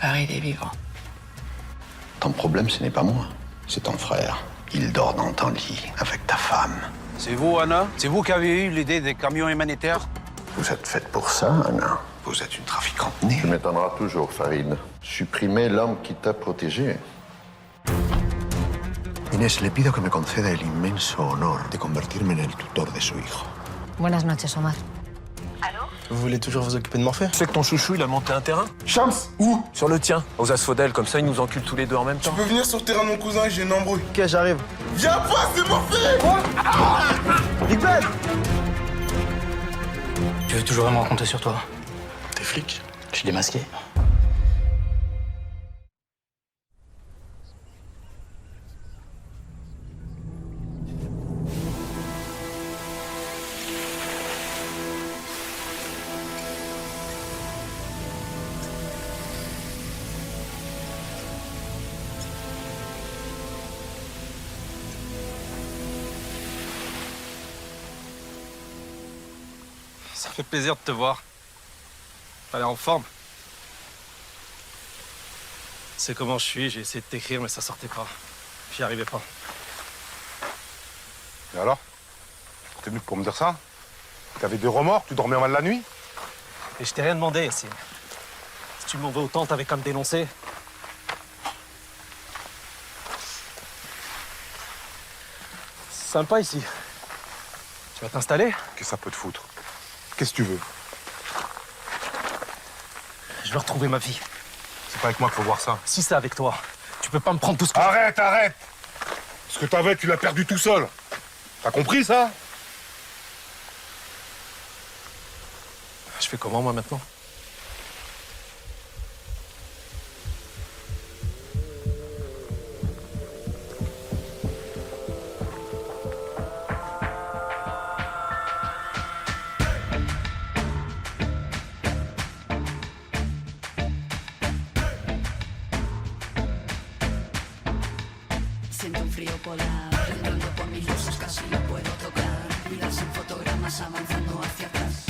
Farid est vivant. Ton problème, ce n'est pas moi, c'est ton frère. Il dort dans ton lit avec ta femme. C'est vous, Anna? C'est vous qui avez eu l'idée des camions humanitaires? Vous êtes faite pour ça, Anna. Vous êtes une trafiquante née. Tu m'étonneras toujours, Farid. Supprimer l'homme qui t'a protégé. Inés, le pido que me conceda el inmenso honor de convertirme en el tutor de su hijo. Buenas noches, Omar. Vous voulez toujours vous occuper de Morphée? Tu sais que ton chouchou, il a monté un terrain? Shams, où? Sur le tien, aux Asphodèles, comme ça, ils nous enculent tous les deux en même temps. Tu peux venir sur le terrain de mon cousin, j'ai une embrouille. Ok, j'arrive. Viens pas, c'est Morphée! Big Ben! Tu veux toujours vraiment compter sur toi? T'es flic? Je suis démasqué. Ça fait plaisir de te voir. T'as l'air en forme. C'est comment je suis, j'ai essayé de t'écrire, mais ça sortait pas. J'y arrivais pas. Et alors? T'es venu pour me dire ça? T'avais des remords? Tu dormais mal la nuit? Et je t'ai rien demandé, Yassine. Si tu m'en veux autant, t'avais qu'à me dénoncer. Sympa ici. Tu vas t'installer? Qu'est-ce que ça peut te foutre? Qu'est-ce que tu veux? Je veux retrouver ma vie. C'est pas avec moi qu'il faut voir ça. Si c'est avec toi, tu peux pas me prendre tout ce que... Arrête, arrête! Ce que t'avais, tu l'as perdu tout seul. T'as compris ça? Je fais comment, moi, maintenant? Siento un frío polar, entrando por mis luces casi no puedo tocar. Mirar sin fotogramas avanzando hacia atrás.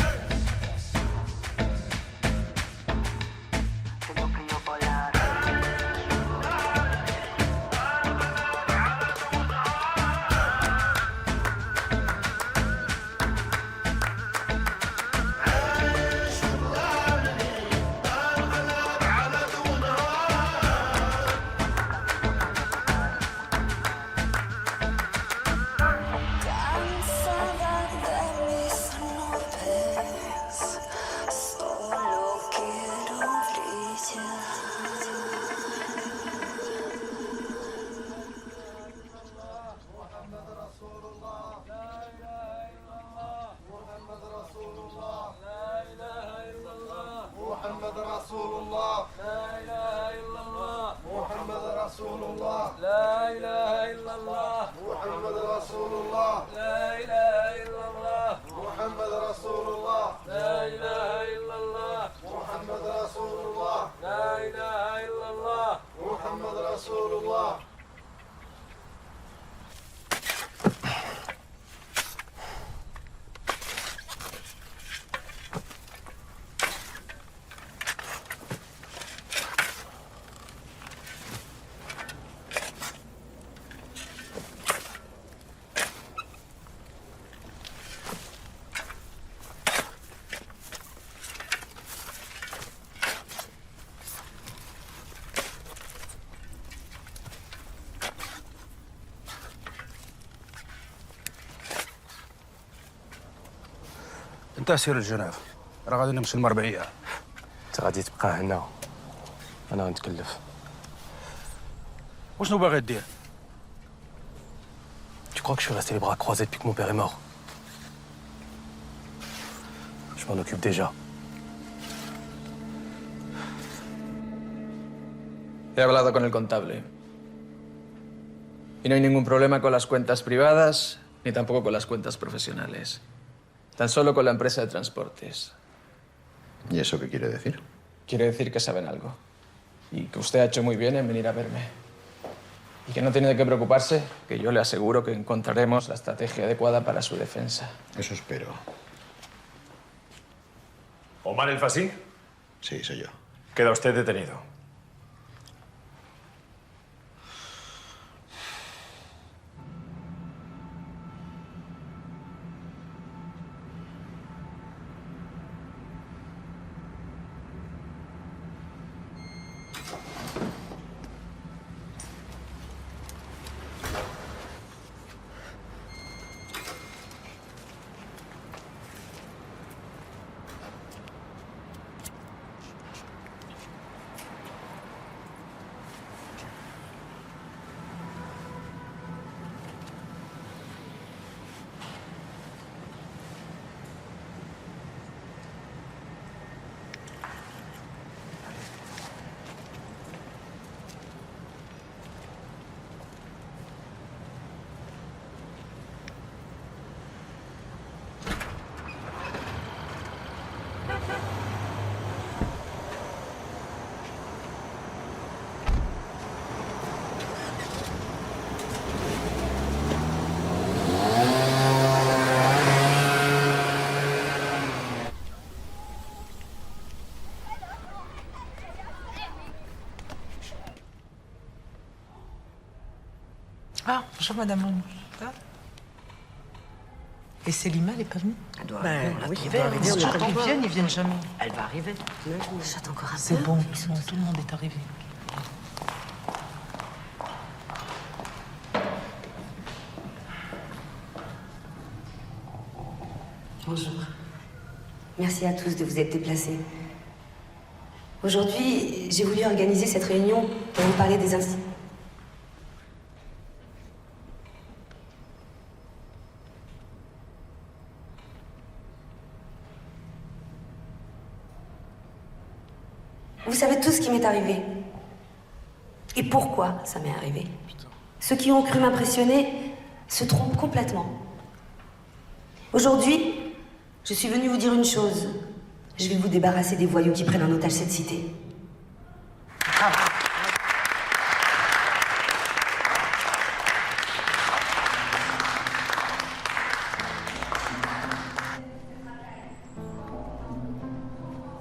Siento un frío polar. Cansada de mis nubes, solo quiero brillar. انت سير لجنيف. راه غادي نمشي للمربعيه. انت غادي تبقى هنا. انا غنتكلف. وشنو باغي دير؟ Tu crois que je suis resté les bras croisés depuis que mon père est mort? Je m'en occupe déjà. He hablado con el contable. Y no hay ningún problema con las cuentas privadas, ni tampoco con las cuentas profesionales. Tan solo con la empresa de transportes. ¿Y eso qué quiere decir? Quiere decir que saben algo. Y que usted ha hecho muy bien en venir a verme. Y que no tiene de qué preocuparse, que yo le aseguro que encontraremos la estrategia adecuada para su defensa. Eso espero. ¿Omar el Fasí? Sí, soy yo. Queda usted detenido. Ah, bonjour Madame Longuet. Et Célima, elle est pas venue? Elle doit Ben, arriver. oui, Elle elle doit doit arriver. arriver. Ils viennent jamais. Elle va arriver. J'attends encore un peu. C'est bon, tout le monde est arrivé. Bonjour. Merci à tous de vous être déplacés. Aujourd'hui, j'ai voulu organiser cette réunion pour vous parler des incidents. Vous savez tout ce qui m'est arrivé. Et pourquoi ça m'est arrivé. Ceux qui ont cru m'impressionner se trompent complètement. Aujourd'hui, je suis venue vous dire une chose. Je vais vous débarrasser des voyous qui prennent en otage cette cité.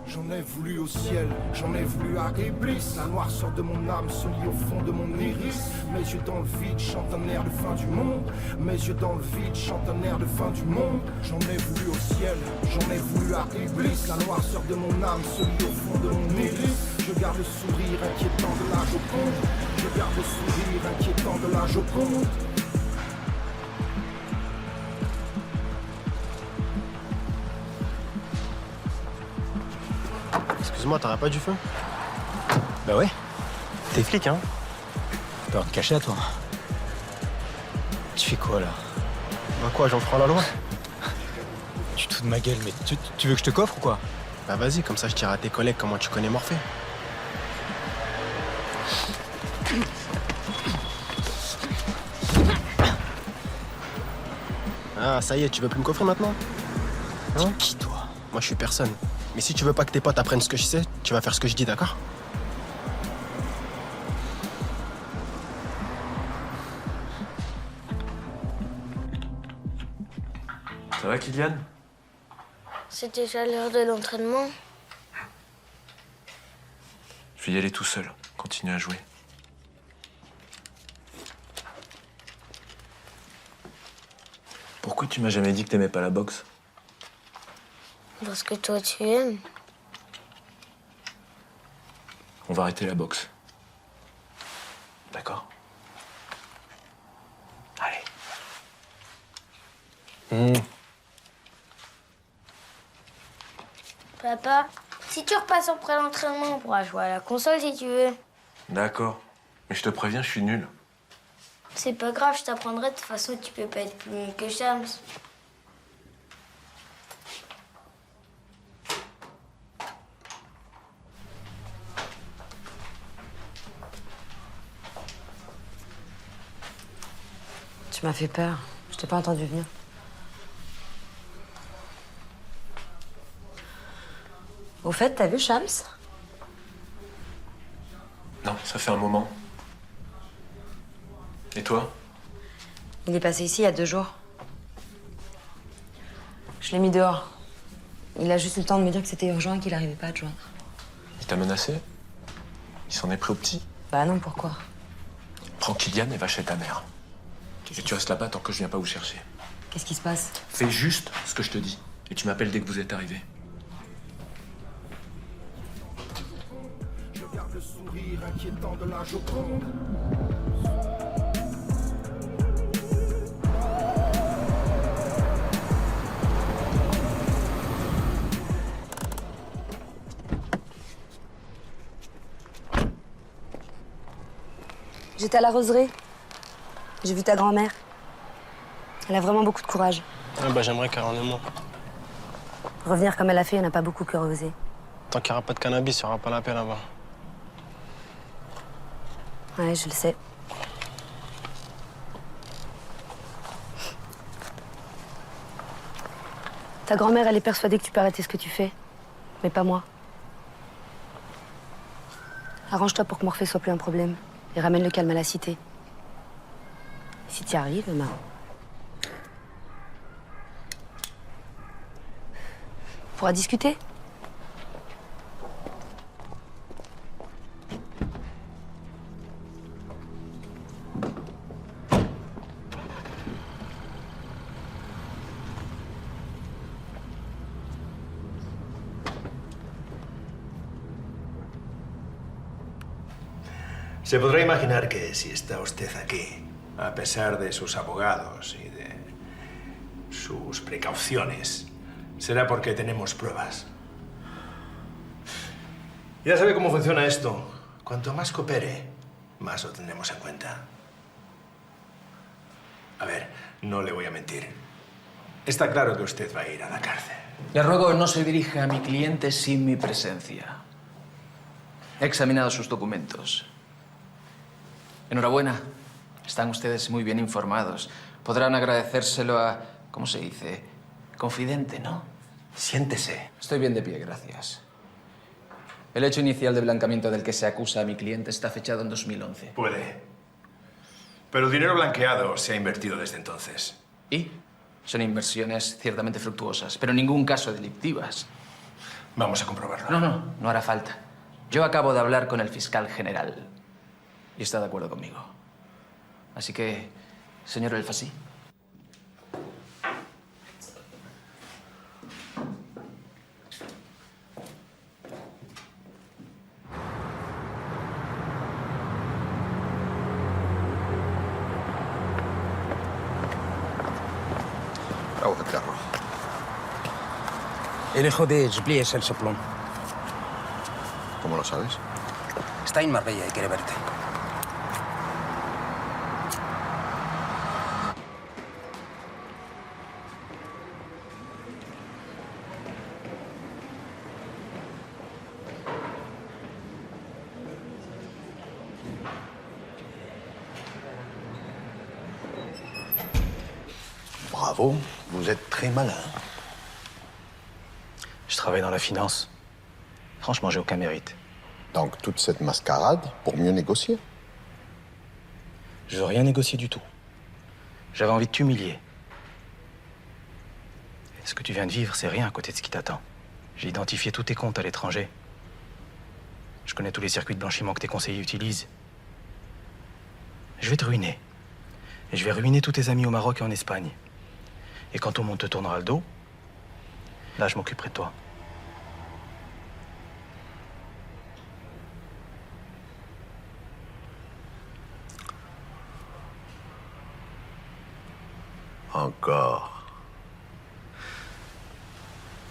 J'en ai voulu au ciel, j'en ai voulu à Iblis. La noirceur de mon âme se lie au fond de mon iris. Mes yeux dans le vide chantent un air de fin du monde. Mes yeux dans le vide chantent un air de fin du monde. J'en ai voulu au ciel, j'en ai voulu à Iblis. La noirceur de mon âme se lie au fond de mon iris. Je garde le sourire inquiétant de la Joconde. Je garde le sourire inquiétant de la Joconde. Excuse-moi, t'aurais pas du feu? Bah ouais. T'es flic, hein? T'as peur de cacher à toi. Tu fais quoi, là? Bah quoi, j'enfreins la loi? Tu te fous de ma gueule, mais tu veux que je te coffre ou quoi? Bah vas-y, comme ça je dirai à tes collègues comment tu connais Morphée. Ah, ça y est, tu veux plus me coffrer maintenant? T'es qui, toi? Moi, je suis personne. Mais si tu veux pas que tes potes apprennent ce que je sais, tu vas faire ce que je dis, d'accord? Ça va, Kylian? C'est déjà l'heure de l'entraînement. Je vais y aller tout seul. Continue à jouer. Pourquoi tu m'as jamais dit que t'aimais pas la boxe? Parce que toi, tu aimes. On va arrêter la boxe. D'accord? Allez. Papa, si tu repasses après l'entraînement, on pourra jouer à la console si tu veux. D'accord. Mais je te préviens, je suis nul. C'est pas grave, je t'apprendrai. De toute façon, tu peux pas être plus nul que Shams. Tu m'as fait peur. Je t'ai pas entendu venir. Au fait, t'as vu Shams? Non, ça fait un moment. Et toi? Il est passé ici il y a 2 jours. Je l'ai mis dehors. Il a juste eu le temps de me dire que c'était urgent et qu'il n'arrivait pas à te joindre. Il t'a menacé? Il s'en est pris au petit? Bah non, pourquoi? Prends Kylian et va chez ta mère. Et tu restes là-bas tant que je viens pas vous chercher. Qu'est-ce qui se passe? Fais juste ce que je te dis. Et tu m'appelles dès que vous êtes arrivés. le sourire inquiétant de la Joconde. J'étais à la roseraie. J'ai vu ta grand-mère. Elle a vraiment beaucoup de courage. Ouais, bah j'aimerais qu'elle en ait moins. Revenir comme elle a fait, il n'y en a pas beaucoup qui auraient osé. Tant qu'il n'y aura pas de cannabis, il n'y aura pas la paix là-bas. Ouais, je le sais. Ta grand-mère, elle est persuadée que tu peux arrêter ce que tu fais. Mais pas moi. Arrange-toi pour que Morphée soit plus un problème. Et ramène le calme à la cité. Si tu y arrives, ben... on pourra discuter. Se podrá imaginar que si está usted aquí, a pesar de sus abogados y de sus precauciones, será porque tenemos pruebas. Ya sabe cómo funciona esto. Cuanto más coopere, más lo tendremos en cuenta. A ver, no le voy a mentir. Está claro que usted va a ir a la cárcel. Le ruego no se dirija a mi cliente sin mi presencia. He examinado sus documentos. Enhorabuena. Están ustedes muy bien informados. Podrán agradecérselo a... ¿cómo se dice? Confidente, ¿no? Siéntese. Estoy bien de pie, gracias. El hecho inicial de blanqueamiento del que se acusa a mi cliente está fechado en 2011. Puede. Pero el dinero blanqueado se ha invertido desde entonces. ¿Y? Son inversiones ciertamente fructuosas, pero en ningún caso delictivas. Vamos a comprobarlo. No hará falta. Yo acabo de hablar con el fiscal general y está de acuerdo conmigo. Así que, señor El Fassi. Bravo, carro. El hijo de Jbli es el soplón. ¿Cómo lo sabes? Está en Marbella y quiere verte. Bravo, vous êtes très malin. Je travaille dans la finance. Franchement, j'ai aucun mérite. Donc toute cette mascarade pour mieux négocier? Je veux rien négocier du tout. J'avais envie de t'humilier. Et ce que tu viens de vivre, c'est rien à côté de ce qui t'attend. J'ai identifié tous tes comptes à l'étranger. Je connais tous les circuits de blanchiment que tes conseillers utilisent. Je vais te ruiner. Et je vais ruiner tous tes amis au Maroc et en Espagne. Et quand tout le monde te tournera le dos, là, je m'occuperai de toi. Encore.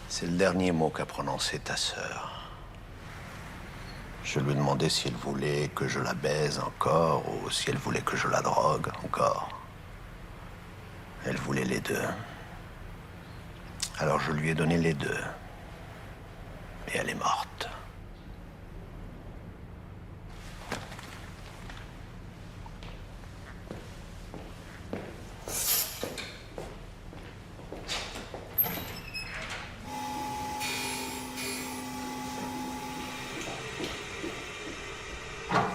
C'est le dernier mot qu'a prononcé ta sœur. Je lui ai demandé si elle voulait que je la baise encore ou si elle voulait que je la drogue encore. Elle voulait les deux. Alors je lui ai donné les deux. Et elle est morte.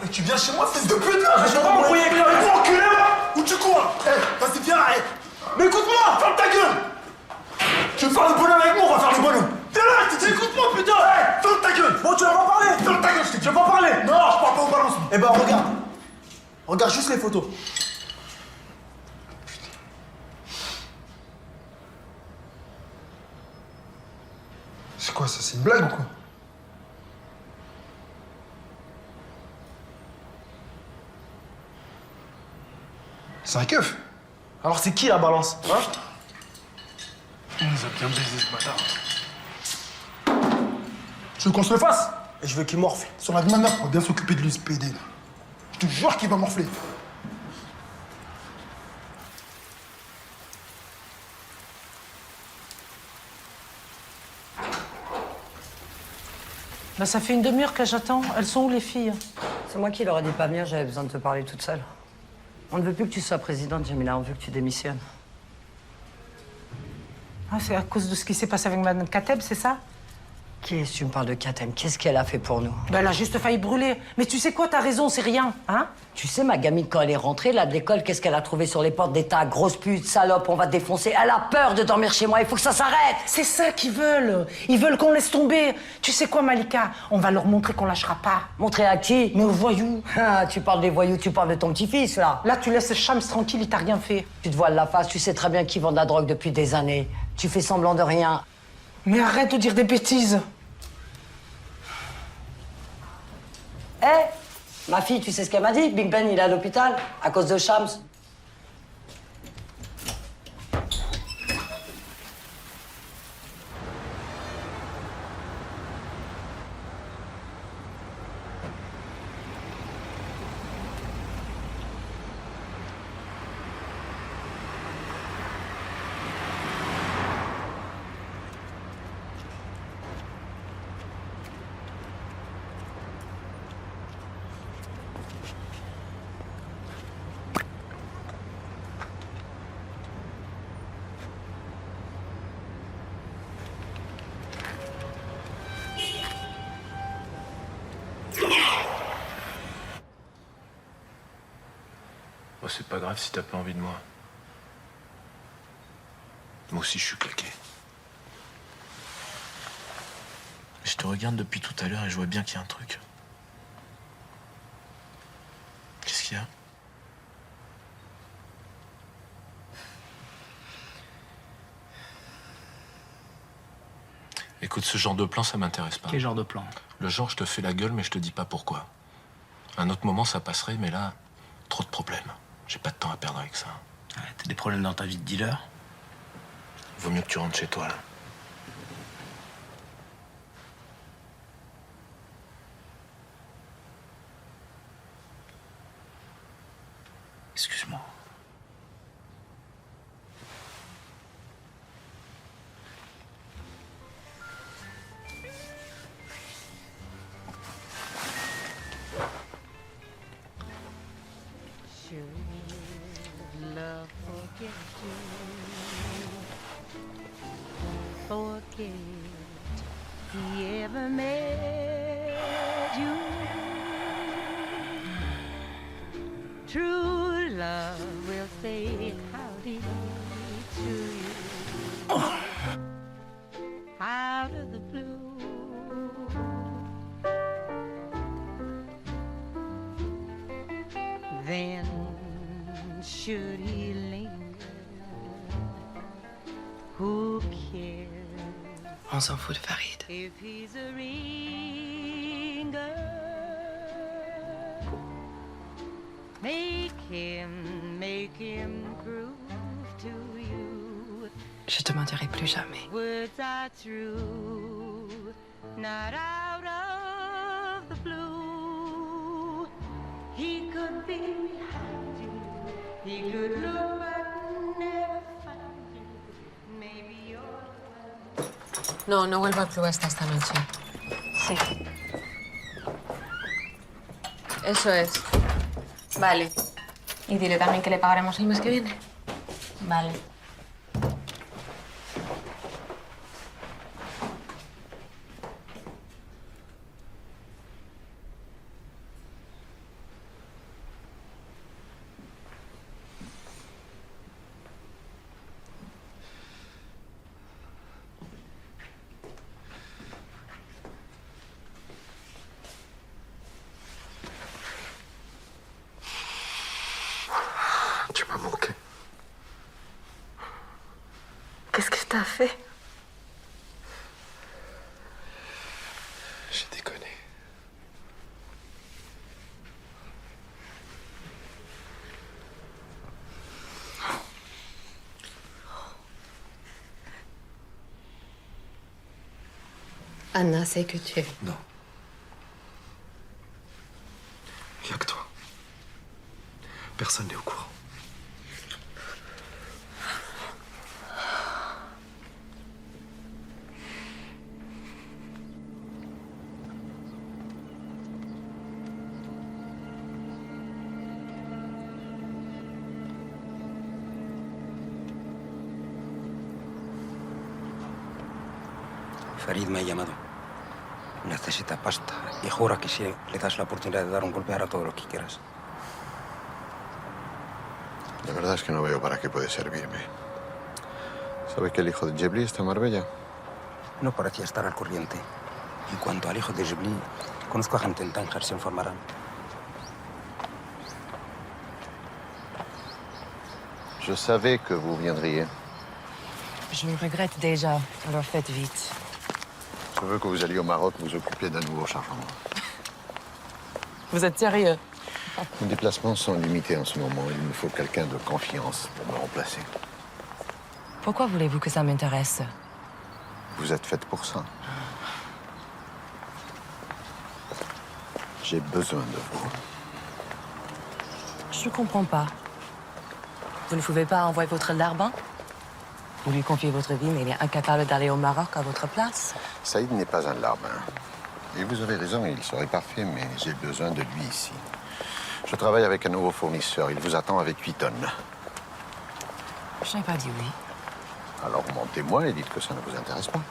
Mais tu viens chez moi, fils de pute là! Je vais pas m'embrouiller avec toi, enculé là! Où tu cours? Vas-y, viens, arrête! Mais écoute-moi! Ferme ta gueule! Tu veux faire le bonhomme avec moi, on va faire le bonhomme! T'es là, je t'ai dit, écoute-moi, putain! Ferme ta gueule! Bon, tu vas pas parler! Ferme ta gueule, je t'ai dit, tu vas pas parler! Non, je parle pas au balancement! Eh ben, regarde. Regarde juste les photos. C'est quoi ça? C'est une blague ou quoi? C'est un keuf. Alors c'est qui la balance, hein? Il nous a bien baisé ce bâtard. Tu veux qu'on se le fasse? Et je veux qu'il morfle. Sur la vie de ma mère, on va bien s'occuper de lui, ce PD. Là. Je te jure qu'il va morfler. Bah, ça fait une demi-heure que j'attends. Elles sont où, les filles? C'est moi qui leur ai dit de pas venir, j'avais besoin de te parler toute seule. On ne veut plus que tu sois présidente, Jamila, on veut que tu démissionnes. Ah, c'est à cause de ce qui s'est passé avec Madame Kateb, c'est ça? Qu'est-ce que tu me parles de Katem? Qu'est-ce qu'elle a fait pour nous? Ben, elle a juste failli brûler. Mais tu sais quoi, t'as raison, c'est rien, hein? Tu sais, ma gamine, quand elle est rentrée, là, de l'école, qu'est-ce qu'elle a trouvé sur les portes des tas? Grosse pute, salope, on va te défoncer. Elle a peur de dormir chez moi, il faut que ça s'arrête! C'est ça qu'ils veulent. Ils veulent qu'on laisse tomber. Tu sais quoi, Malika? On va leur montrer qu'on lâchera pas. Montrer à qui? Mais aux voyous. Ah, tu parles des voyous, tu parles de ton petit-fils, là. Là, tu laisses Shams tranquille, il t'a rien fait. Tu te voiles la face, tu sais très bien qu'ils vendent de la drogue depuis des années. Tu fais semblant de rien. Mais arrête de dire des bêtises. Hé, ma fille, tu sais ce qu'elle m'a dit? Big Ben, il est à l'hôpital, à cause de Shams. Oh, c'est pas grave si t'as pas envie de moi. Moi aussi, je suis claqué. Je te regarde depuis tout à l'heure et je vois bien qu'il y a un truc. Qu'est-ce qu'il y a? Écoute, ce genre de plan, ça m'intéresse pas. Quel genre de plan? Le genre, je te fais la gueule, mais je te dis pas pourquoi. À un autre moment, ça passerait, mais là, trop de problèmes. J'ai pas de temps à perdre avec ça. Ouais, t'as des problèmes dans ta vie de dealer? Vaut mieux que tu rentres chez toi, là. Excuse-moi. Forget he ever met you. True love will say howdy to you. Out of the blue. Then should he linger? Who cares? On s'en fout de Farid. If he's a ringer, make him prove to you. Je te mentirai plus jamais. Words are true, not out of the blue. He could be behind you, he could look but never find you. Maybe you're the one. No, no vuelvo al club hasta esta noche. Sí. Eso es. Vale. Y dile también que le pagaremos el mes que viene. Vale. Tu m'as manqué. Qu'est-ce que je t'ai fait? J'ai déconné. Anna sait que tu es. Non. Il n'y a que toi. Personne n'est au courant. Farid me ha llamado. Necesita pasta y jura que si le das la oportunidad de dar un golpe hará todo lo que quieras. La verdad es que no veo para qué puede servirme. ¿Sabe que el hijo de Jebli está en Marbella? No parecía estar al corriente. En cuanto al hijo de Jebli, conozco a gente en Tánger, se informarán. Je savais que vous viendriez. Je le regrette déjà, alors faites vite. Je veux que vous alliez au Maroc vous occupiez d'un nouveau chargement. Vous êtes sérieux? Mes déplacements sont limités en ce moment. Il me faut quelqu'un de confiance pour me remplacer. Pourquoi voulez-vous que ça m'intéresse? Vous êtes faite pour ça. J'ai besoin de vous. Je ne comprends pas. Vous ne pouvez pas envoyer votre larbin? Vous lui confiez votre vie, mais il est incapable d'aller au Maroc à votre place? Saïd n'est pas un larbin. Et vous avez raison, il serait parfait, mais j'ai besoin de lui ici. Je travaille avec un nouveau fournisseur. Il vous attend avec 8 tonnes. Je n'ai pas dit oui. Alors montez-moi et dites que ça ne vous intéresse pas.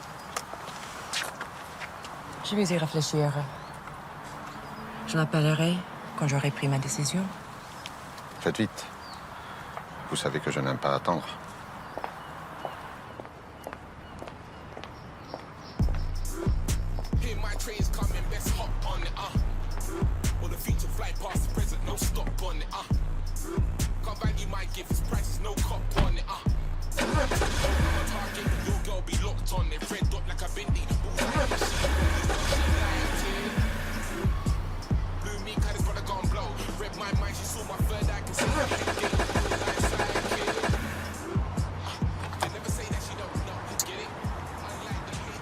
Je vais y réfléchir. Je l'appellerai quand j'aurai pris ma décision. Faites vite. Vous savez que je n'aime pas attendre.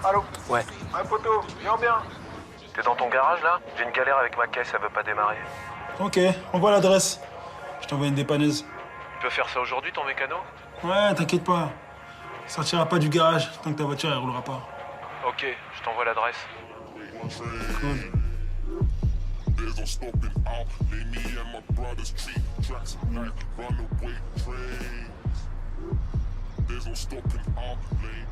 Allô? Ouais. Ouais, poteau, viens bien. T'es dans ton garage, là? J'ai une galère avec ma caisse, elle veut pas démarrer. Ok, envoie l'adresse. Je t'envoie une dépanneuse. Tu peux faire ça aujourd'hui, ton mécano? Ouais, t'inquiète pas. Ça sortira pas du garage tant que ta voiture, elle roulera pas. Ok, je t'envoie l'adresse. Cool. There's no stopping out. Lay me and my brother's treat tracks like runaway trains. There's no stopping out. Lay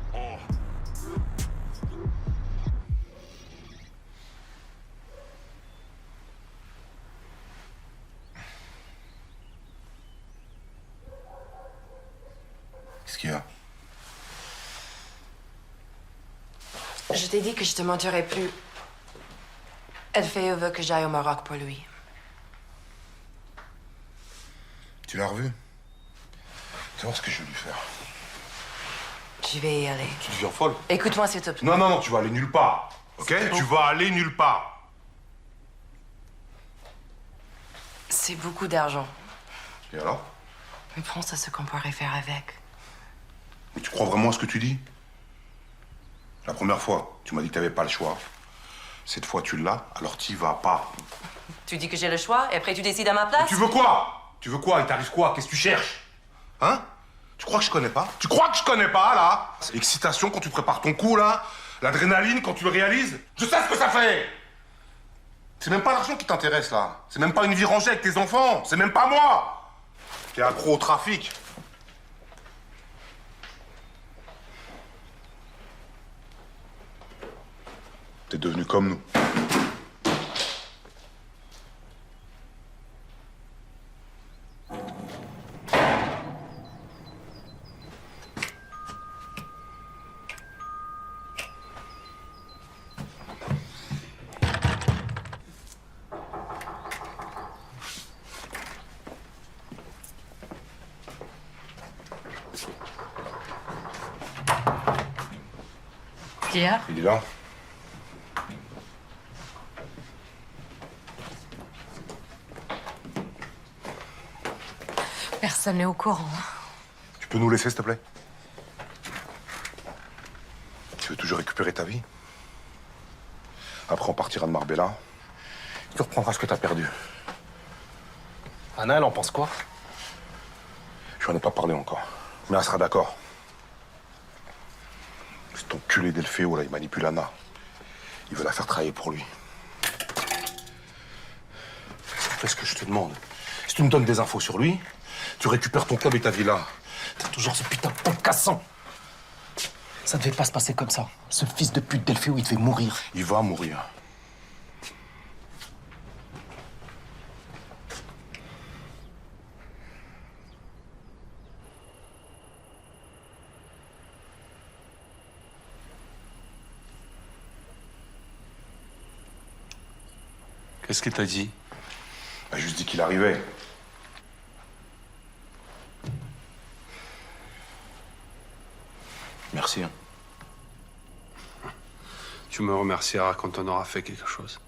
Qu'est-ce qu'il y a? Je t'ai dit que je te mentirais plus. Elfeo veut que j'aille au Maroc pour lui. Tu l'as revu? Tu vas voir ce que je vais lui faire. Je vais y aller. Tu deviens folle? Écoute-moi, s'il te plaît. Non, non, non, tu vas aller nulle part. Ok? Tu vas aller nulle part. C'est beaucoup d'argent. Et alors? Mais pense à ce qu'on pourrait faire avec. Mais tu crois vraiment à ce que tu dis? La première fois, tu m'as dit que tu n'avais pas le choix. Cette fois, tu l'as, alors t'y vas pas. Tu dis que j'ai le choix et après tu décides à ma place? Mais tu veux quoi? Tu veux quoi? Il t'arrive quoi? Qu'est-ce que tu cherches? Hein? Tu crois que je connais pas? Tu crois que je connais pas, là? L'excitation quand tu prépares ton coup, là? L'adrénaline quand tu le réalises? Je sais ce que ça fait! C'est même pas l'argent qui t'intéresse, là. C'est même pas une vie rangée avec tes enfants. C'est même pas moi qui est accro au trafic. T'es devenu comme nous. Pierre? Il est là. Personne n'est au courant. Tu peux nous laisser, s'il te plaît? Tu veux toujours récupérer ta vie? Après, on partira de Marbella. Tu reprendras ce que t'as perdu. Anna, elle en pense quoi? Je n'en ai pas parlé encore. Mais elle sera d'accord. C'est ton culé Delfeo, là, il manipule Anna. Il veut la faire travailler pour lui. Fais ce que je te demande. Si tu me donnes des infos sur lui, tu récupères ton club et ta villa. T'as toujours ce putain de ton cassant. Ça devait pas se passer comme ça. Ce fils de pute Delfeo, il devait mourir. Il va mourir. Qu'est-ce qu'il t'a dit? Il m'a juste dit qu'il arrivait. Merci. Hein. Tu me remercieras quand on aura fait quelque chose.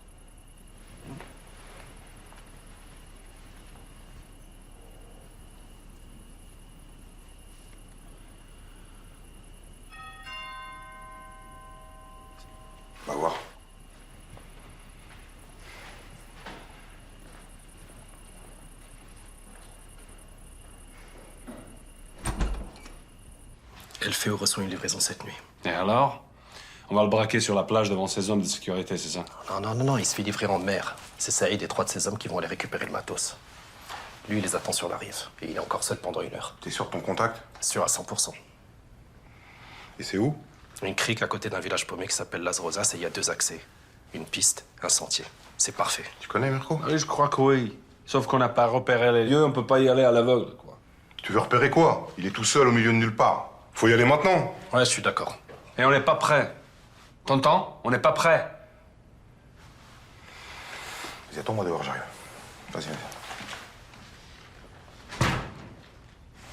Va voir. Delfeo reçoit une livraison cette nuit. Et alors? On va le braquer sur la plage devant ses hommes de sécurité, c'est ça? Non, il se fait livrer en mer. C'est Saïd et 3 de ses hommes qui vont aller récupérer le matos. Lui, il les attend sur la rive. Et il est encore seul pendant 1 heure. T'es sûr de ton contact? Sûr à 100%. Et c'est où? Une crique à côté d'un village paumé qui s'appelle Las Rosas et il y a 2 accès. Une piste, un sentier. C'est parfait. Tu connais Mirko? Oui, je crois que oui. Sauf qu'on n'a pas repéré les lieux, on peut pas y aller à l'aveugle, quoi. Tu veux repérer quoi? Il est tout seul au milieu de nulle part. Faut y aller maintenant. Ouais, je suis d'accord. Et on n'est pas prêt. T'entends? On n'est pas prêt. Vas-y, attends-moi dehors, j'arrive. Vas-y.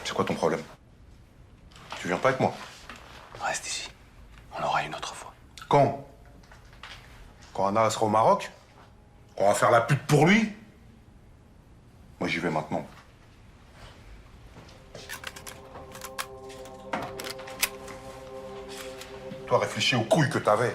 C'est quoi ton problème? Tu viens pas avec moi? Reste ici. On aura une autre fois. Quand? Quand Anna sera au Maroc? Quand on va faire la pute pour lui? Moi, j'y vais maintenant. Toi, réfléchis aux couilles que t'avais.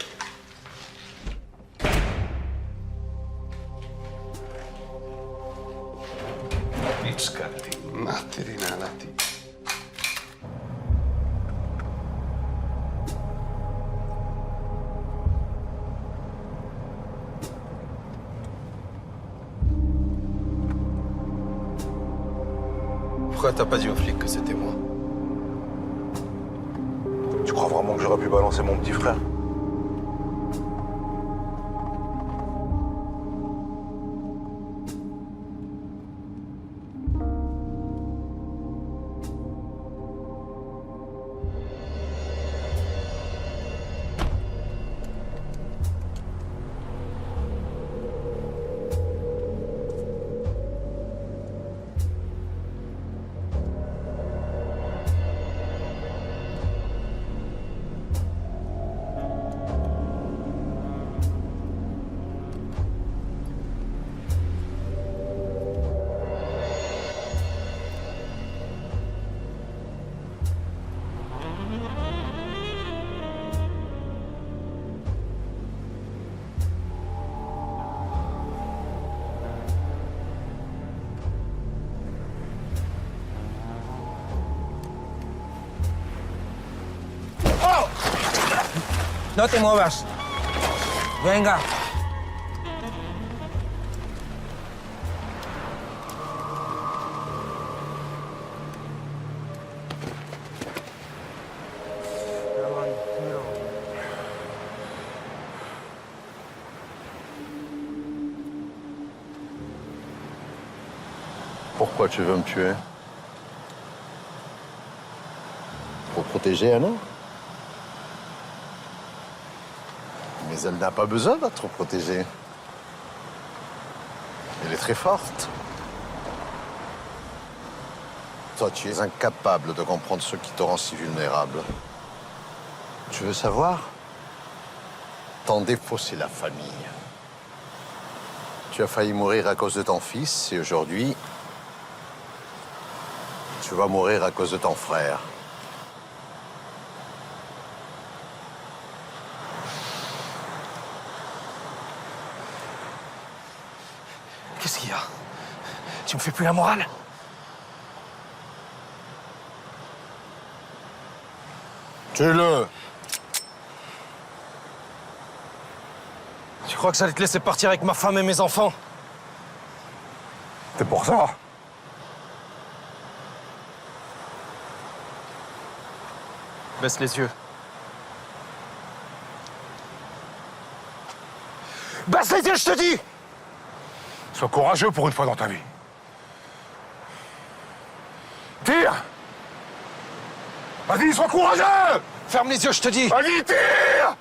Pourquoi t'as pas dit aux flics que c'était moi? Tu crois vraiment que j'aurais pu balancer mon petit frère? No te muevas. Venga. Pourquoi tu veux me tuer? Pour protéger Anna? Mais elle n'a pas besoin d'être protégée. Elle est très forte. Toi, tu es incapable de comprendre ce qui te rend si vulnérable. Tu veux savoir? Ton défaut, c'est la famille. Tu as failli mourir à cause de ton fils et aujourd'hui, tu vas mourir à cause de ton frère. Qu'est-ce qu'il y a? Tu me fais plus la morale? Tue-le. Tu crois que j'allais te laisser partir avec ma femme et mes enfants? C'est pour ça. Baisse les yeux. Baisse les yeux, je te dis! Sois courageux pour une fois dans ta vie. Tire! Vas-y, sois courageux! Ferme les yeux, je te dis! Vas-y, tire!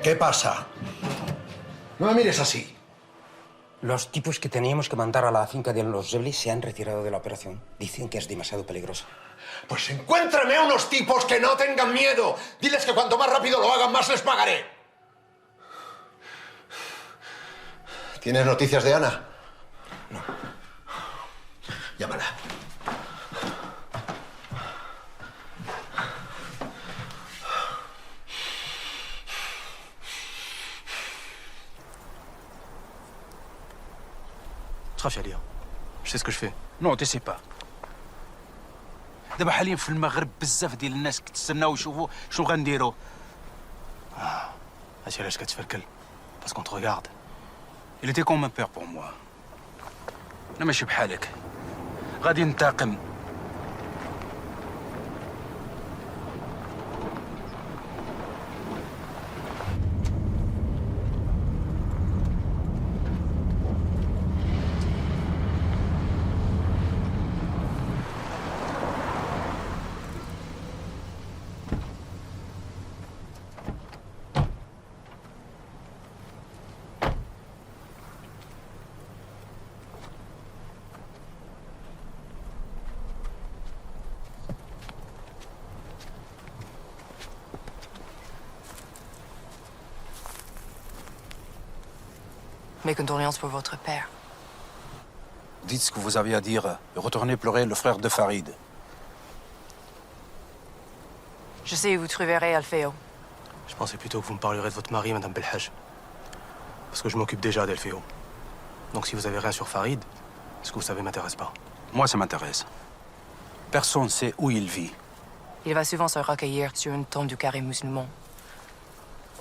¿Qué pasa? No me mires así. Los tipos que teníamos que mandar a la finca de los Zebli se han retirado de la operación. Dicen que es demasiado peligrosa. Pues encuéntrame a unos tipos que no tengan miedo. Diles que cuanto más rápido lo hagan, más les pagaré. ¿Tienes noticias de Ana? No. Llámala. تخافش عليا. Je sais ce que je fais. نو تي سي با. دابا حاليا في المغرب بزاف ديال الناس كتسناو يشوفوا شنو غنديروا. هادشي علاش كتفركل. باسكو te regarde. Il était comme un père pour moi. انا ماشي بحالك. غادي ننتقم. Mes condoléances pour votre père. Dites ce que vous avez à dire et retournez pleurer le frère de Farid. Je sais où vous trouverez Alfeo. Je pensais plutôt que vous me parlerez de votre mari, Madame Belhaj. Parce que je m'occupe déjà d'Elfeo. Donc si vous avez rien sur Farid, ce que vous savez m'intéresse pas. Moi, ça m'intéresse. Personne ne sait où il vit. Il va souvent se recueillir sur une tombe du carré musulman.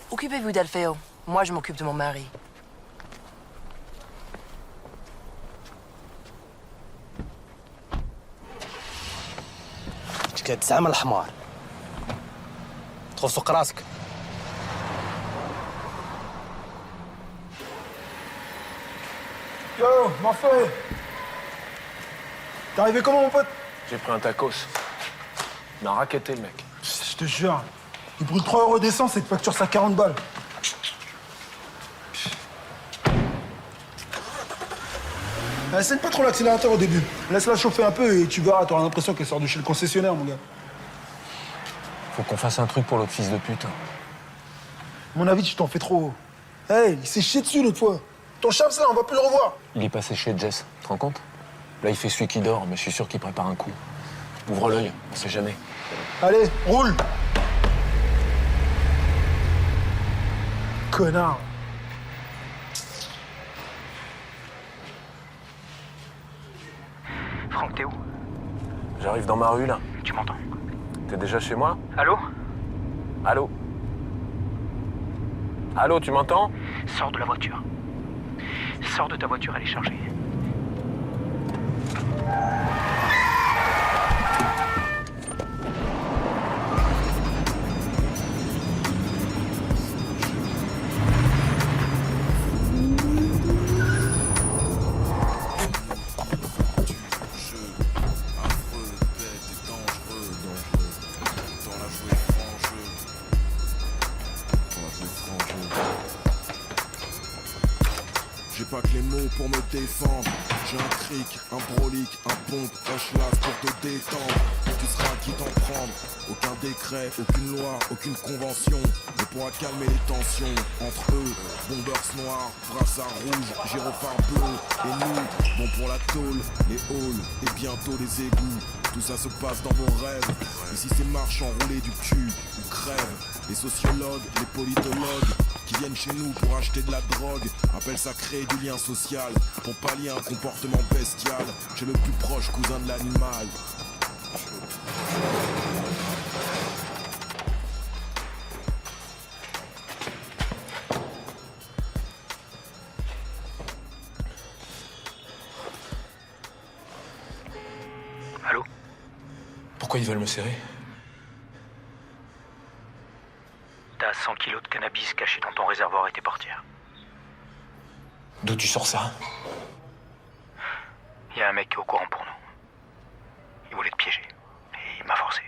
Occupez-vous d'Alfeo. Moi, je m'occupe de mon mari. كاد زعما الحمار تخوف سوق راسك. Yo, m'en fais. T'es arrivé comment, mon pote? J'ai pris un tacos. Il m'a raquetté, le mec. Je te jure, il brûle 3 € d'essence et te facture ça 40 balles. Essaye pas trop l'accélérateur au début. Laisse-la chauffer un peu et tu verras, t'auras l'impression qu'elle sort de chez le concessionnaire, mon gars. Faut qu'on fasse un truc pour l'autre fils de pute. À mon avis, tu t'en fais trop. Hey, il s'est chié dessus l'autre fois. Ton chaps là, on va plus le revoir. Il est passé chez Jess, tu te rends compte? Là, il fait celui qui dort, mais je suis sûr qu'il prépare un coup. Ouvre l'œil, on sait jamais. Allez, roule. Connard. Franck, t'es où? J'arrive dans ma rue, là. Tu m'entends? T'es déjà chez moi? Allô? Allô? Allô, tu m'entends? Sors de la voiture. Sors de ta voiture, elle est chargée. J'ai pas que les mots pour me défendre. J'ai un cric, un brolique, un pompe, un schlass pour te détendre. Tu seras qui t'en prendre. Aucun décret, aucune loi, aucune convention ne pourra calmer les tensions entre eux. Bombers noirs, brassards rouges, gyrophares bleus. Et nous, bon pour la tôle, les halls et bientôt les égouts. Tout ça se passe dans vos rêves. Ici c'est marche enroulée du cul ou crève. Les sociologues, les politologues qui viennent chez nous pour acheter de la drogue appellent ça créer du lien social pour pallier un comportement bestial chez le plus proche cousin de l'animal. Allô? Pourquoi ils veulent me serrer? T'as 100 kilos de cannabis cachés dans ton réservoir et tes portières. D'où tu sors ça? Il y a un mec qui est au courant pour nous. Il voulait te piéger. Et il m'a forcé.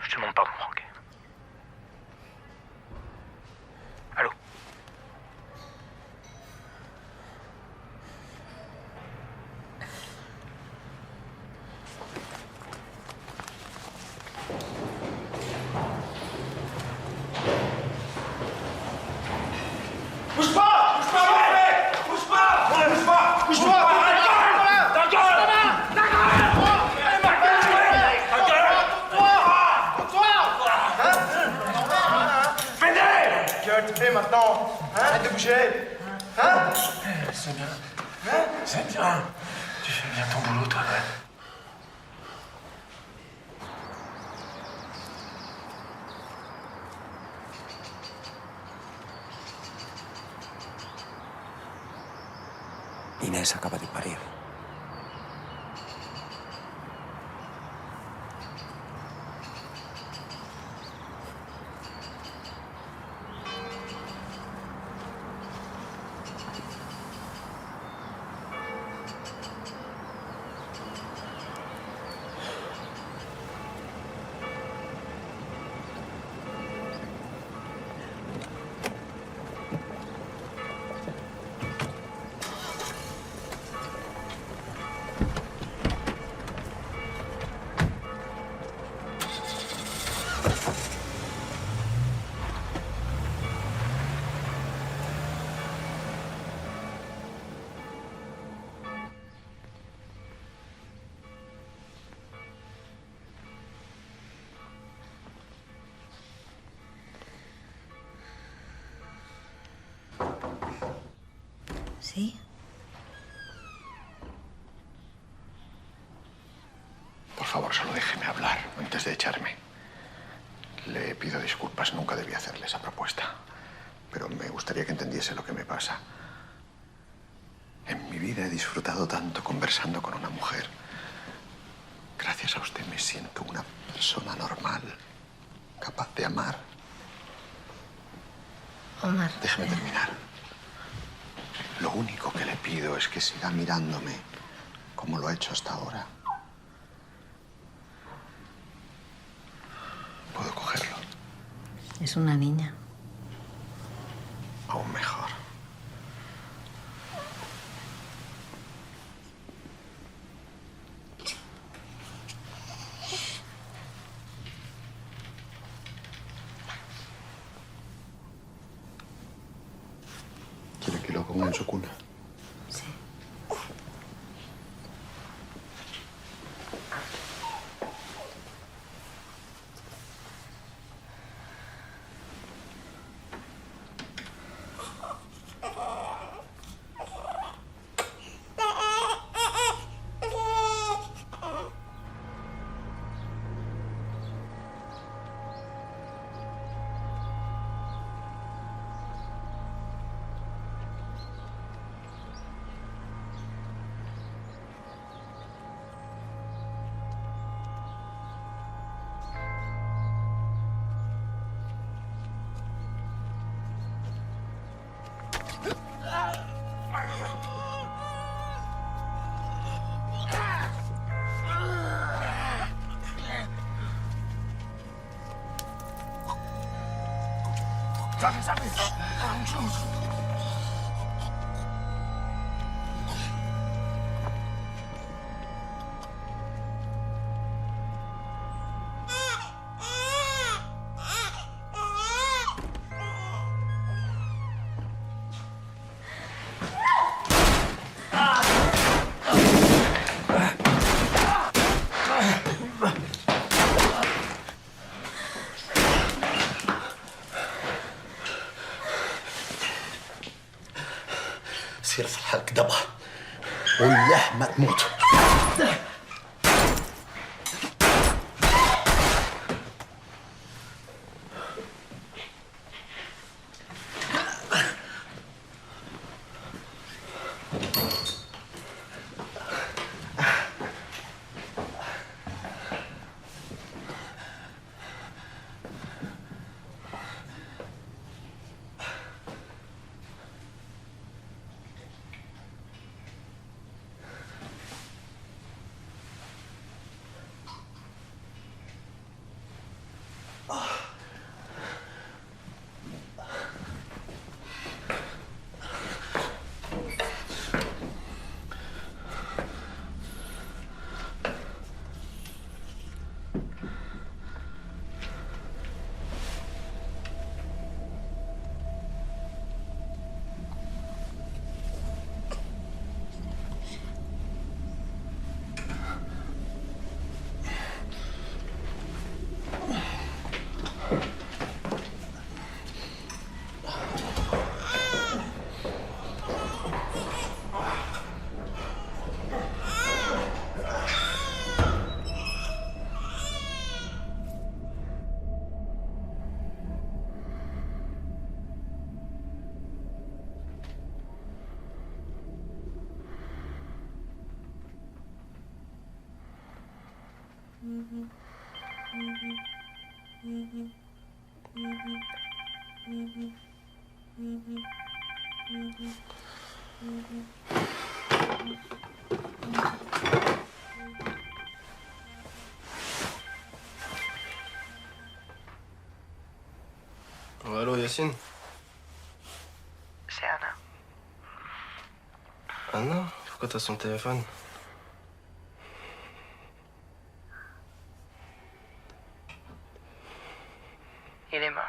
Je te demande pardon, Franck. Allô? Bouge pas! Bouge pas, ouais! Bouge pas! Ouais, bouge pas! Bouge pas! Ta gueule! Ta gueule! Ta gueule! Ta gueule! Vénère! Gueule, tu fais maintenant? Arrête de bouger! Hein? C'est bien. C'est bien. Tu fais bien ton boulot, toi, ouais. Inés acaba de parir. ¿Sí? Por favor, solo déjeme hablar antes de echarme. Le pido disculpas, nunca debí hacerle esa propuesta. Pero me gustaría que entendiese lo que me pasa. En mi vida he disfrutado tanto conversando con una mujer. Gracias a usted me siento una persona normal, capaz de amar. Omar. Déjeme terminar. Lo único que le pido es que siga mirándome como lo ha hecho hasta ahora. ¿Puedo cogerlo? Es una niña. Aún mejor. ¿Quiere que lo ponga en su cuna? Sí. سير في الحرك دابا وياه ما تموت. Oh, allô, Yacine? C'est Anna. Anna? Pourquoi t'as son téléphone? Il est mort.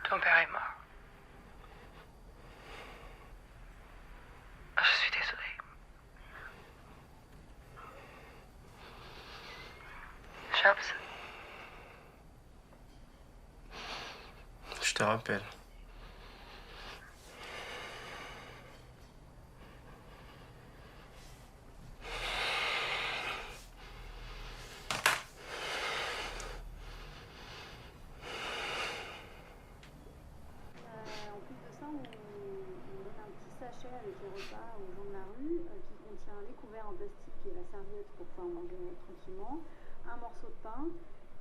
Ton père est mort. Je suis désolée. Chaps, Je te rappelle. Sachet avec les repas aux gens de la rue qui contient des couverts en plastique et la serviette piment, un morceau de pain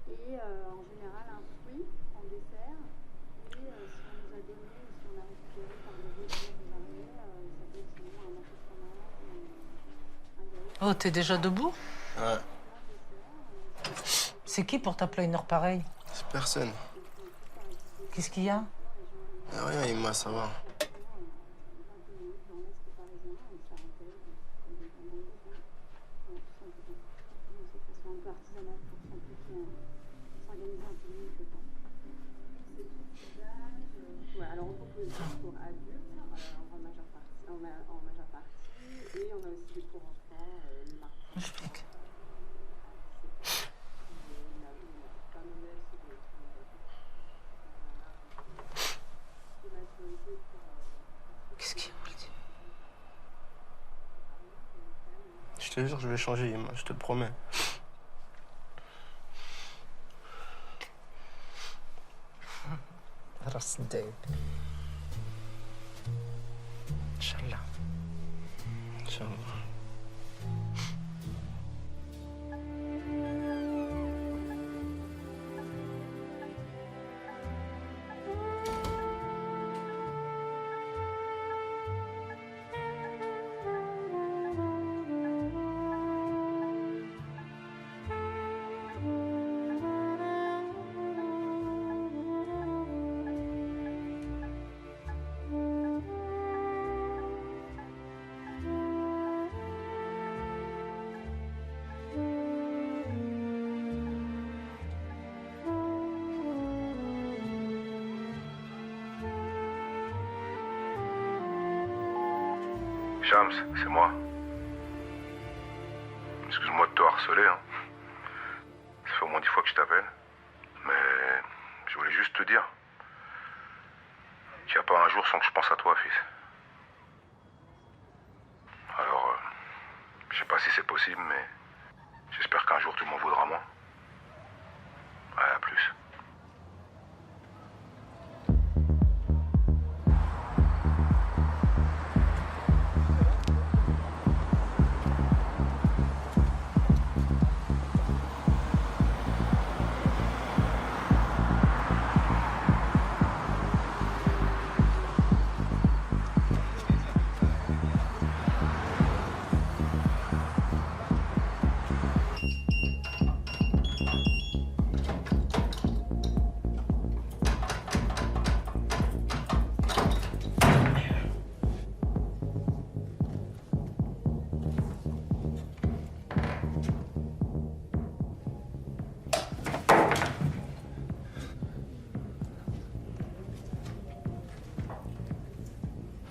et en général un fruit en dessert. Et si on nous a donné, si on a récupéré par le jeu de l'arrêt, ça peut être sinon un morceau de fromage, un yaourt. Oh, t'es déjà debout? Ouais. C'est qui pour t'appeler une heure pareille? C'est personne. Qu'est-ce qu'il y a? Rien, Emma, ça va. Alors on propose des cours adultes en majeure partie et on a aussi des cours enfants le mardi. Explique. Qu'est-ce qu'il y a? Je te jure, je vais changer, Emma, je te le promets. راس الدايب ان شاء الله ان شاء الله. Shams, c'est moi. Excuse-moi de te harceler, hein. Ça fait au moins 10 fois que je t'appelle. Mais je voulais juste te dire qu'il n'y a pas un jour sans que je pense à toi, fils. Alors, je sais pas si c'est possible, mais j'espère qu'un jour tu m'en voudras moins. Ouais, à plus.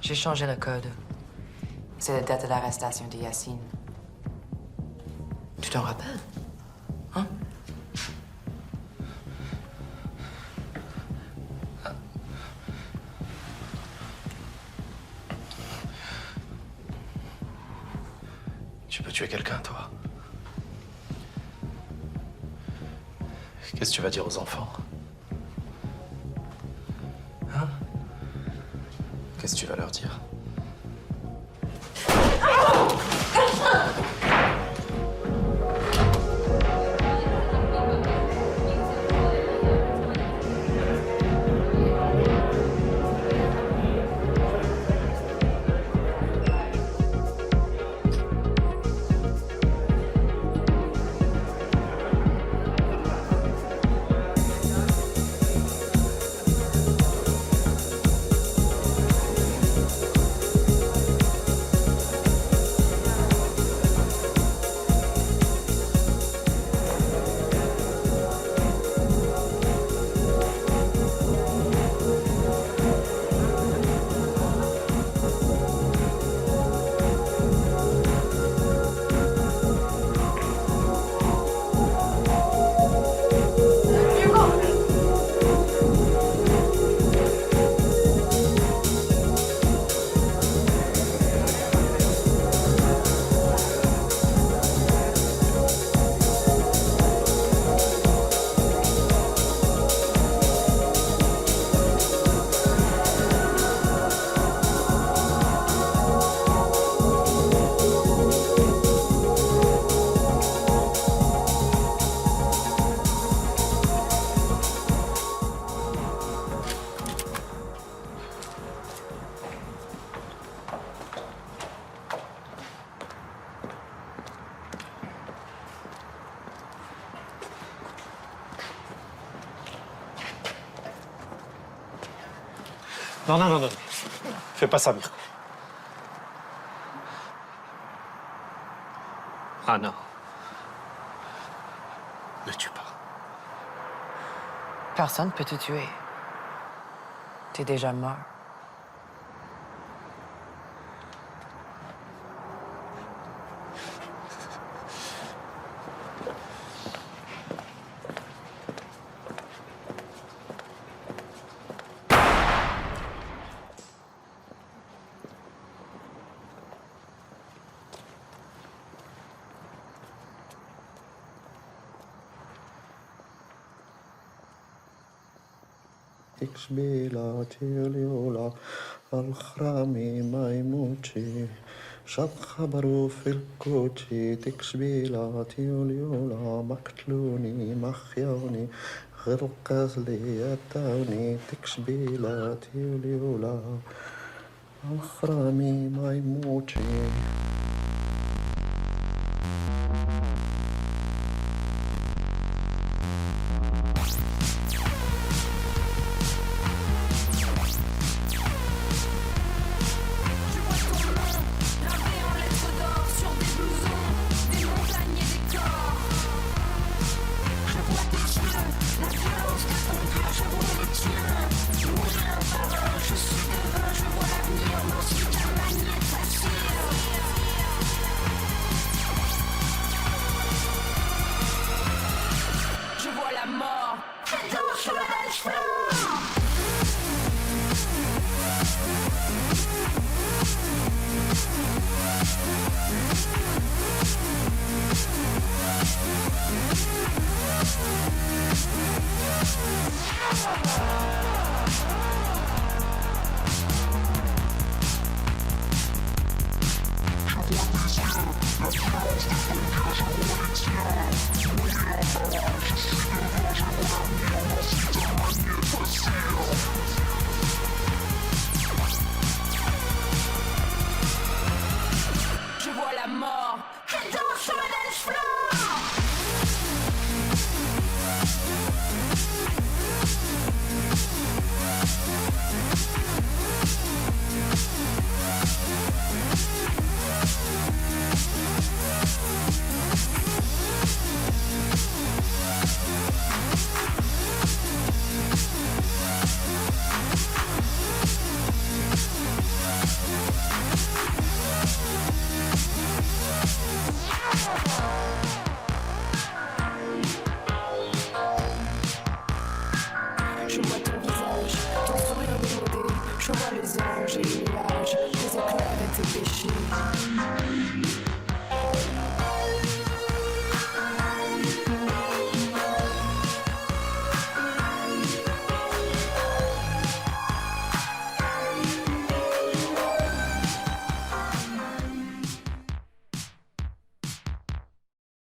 J'ai changé le code. C'est la date de l'arrestation de Yacine. Tu t'en rappelles? Hein? Tu peux tuer quelqu'un, toi. Qu'est-ce que tu vas dire aux enfants? Hein? Qu'est-ce que tu vas leur dire? Non, non, non, non. Fais pas ça, Mirko. Ah non. Ne tue pas. Personne peut te tuer. T'es déjà mort. تكشبيلاتي اليولا الخرامي ما يموتشي شط خبرو في الكوتشي تكشبيلاتي اليولا مقتلوني مخيوني غير قازلي يتاوني تكشبيلاتي اليولا الخرامي ما يموتشي Je vois la mort. Elle danse sur le dance floor. Je vois ton visage, ton sourire démodé. Je vois les anges et les nuages, tes éclairs et tes péchés.